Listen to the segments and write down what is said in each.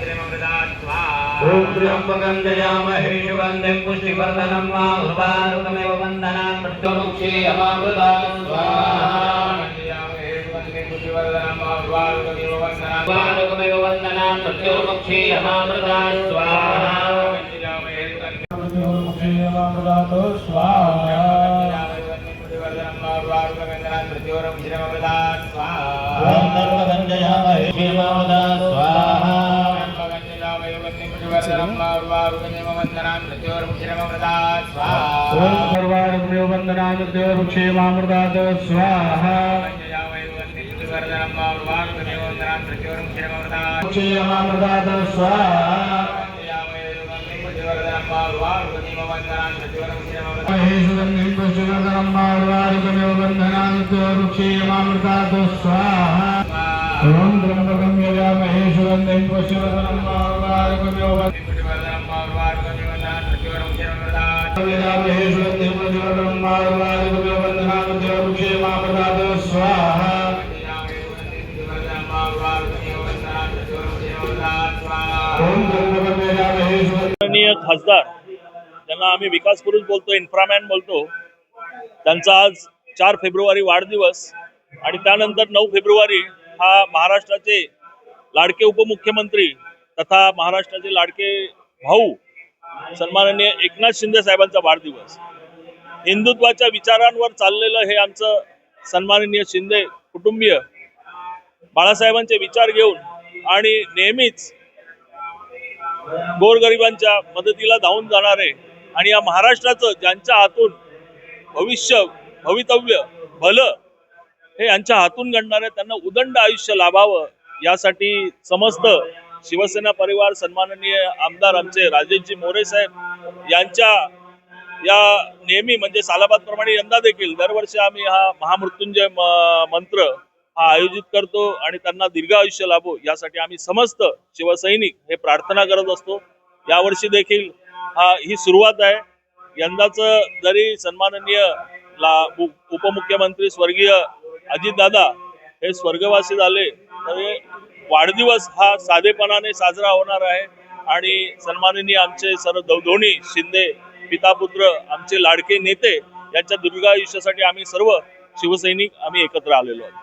ओम त्र्यंबकं यजामहे सुगन्धिं पुष्टिवर्धनं मामृतारुकमेव वन्दनान् मृत्युमुक्षीयमामृतात् स्वाहारुकमेव वन्दनान् मृत्युमुक्षीयमामृतात् स्वाहा ओम त्र्यंबकं यजामहे सुगन्धिं पुष्टिवर्धनं माननीय खासदार ज्यांना आम्ही विकास पुरुष बोलतो, इन्फ्रामॅन बोलतो, त्यांचा आज 4 फेब्रुवारी वाढदिवस आणि त्यानंतर 9 फेब्रुवारी हा महाराष्ट्राचे लाडके उपमुख्यमंत्री तथा महाराष्ट्राचे लाडके भाऊ सन्माननीय एकनाथ शिंदे साहेबांचा वाढदिवस. हिंदुत्वाच्या विचारांवर चाललेलं हे आमचं सन्माननीय शिंदे कुटुंबीय बाळासाहेबांचे विचार घेऊन आणि नेहमीच गोरगरिबांच्या मदतीला धावून जाणारे आणि या महाराष्ट्राचं ज्यांच्या हातून भवितव्य भलं हे यांच्या हातून घडणारे त्यांना उदंड आयुष्य लाभावं यासाठी समस्त शिवसेना परिवार सन्माननीय आमदार आमचे राजेशजी मोरे साहेब यांच्या या नेहमी म्हणजे सालाबादप्रमाणे यंदा देखील दरवर्षी आम्ही हा महामृत्युंजय मंत्र हा आयोजित करतो आणि त्यांना दीर्घ आयुष्य लाभो यासाठी आम्ही समस्त शिवसैनिक हे प्रार्थना करत असतो. यावर्षी देखील ही सुरुवात आहे. यंदाचं जरी सन्माननीय उपमुख्यमंत्री स्वर्गीय अजितदादा हे स्वर्गवासी झाले तरी वाढदिवस हा साधेपणाने साजरा होणार आहे आणि सन्माननीय आमचे सर्व दोन्ही शिंदे पितापुत्र आमचे लाडके नेते यांच्या दीर्घायुष्यासाठी आम्ही सर्व शिवसैनिक आम्ही एकत्र आलेलो आहोत.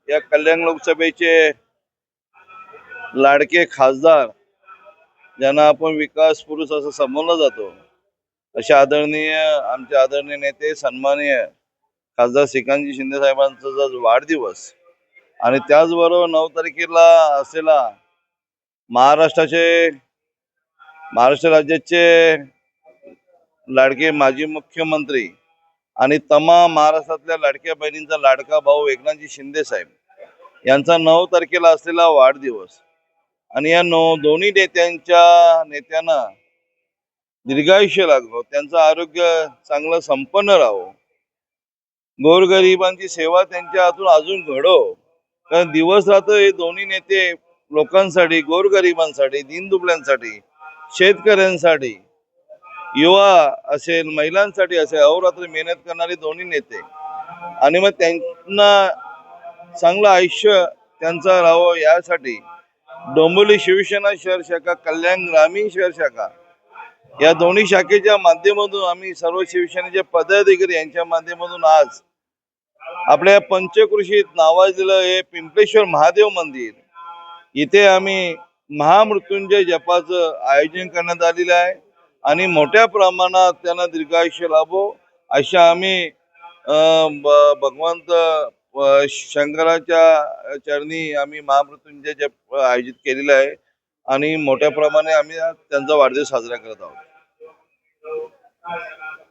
या कल्याण लोकसभेचे लाडके खासदार ज्यांना आपण विकास पुरुष असं संबोधलं जातो असे आमचे आदरणीय नेते सन्माननीय खासदार श्रीकांतजी शिंदे साहेबांचा वाढदिवस आणि त्याचबरोबर 9 तारखेला असलेला महाराष्ट्र राज्याचे लाडके माजी मुख्यमंत्री आणि तमाम महाराष्ट्रातल्या लाडक्या बहिणींचा लाडका भाऊ एकनाथजी शिंदे साहेब यांचा 9 तारखेला असलेला वाढदिवस आणि या दोन्ही नेत्यांना दीर्घायुष्य लाभो, त्यांचं आरोग्य चांगलं संपन्न राहो, गोरगरिबांची सेवा त्यांच्या हातून अजून घडो. कारण दिवस रात्र हे दोन्ही नेते लोकांसाठी, गोरगरिबांसाठी, दीनदुबळ्यांसाठी, शेतकऱ्यांसाठी, युवा असेल, महिलांसाठी असेल अहोरात्र मेहनत करणारे दोन्ही नेते आणि मग त्यांना चांगलं आयुष्य त्यांचं राहावं यासाठी डोंबिवली शिवसेना शहर शाखा, कल्याण ग्रामीण शहर शाखा या दोन्ही शाखेच्या माध्यमातून आम्ही सर्व शिवसेनेचे पदाधिकारी यांच्या माध्यमातून आज आपल्या पंचक्रोशीत नावाजलेलं हे पिंपळेश्वर महादेव मंदिर इथे आम्ही महामृत्युंजय जपाचं आयोजन करण्यात आलेलं आहे आणि मोठ्या प्रमाणात त्यांना दीर्घायुष्य लाभो अशा आम्ही भगवंत शंकराच्या चरणी आम्ही महामृत्युंजय जप आयोजित केलेला आहे आणि मोठ्या प्रमाणे आम्ही त्यांचा वाढदिवस साजरा करत आहोत.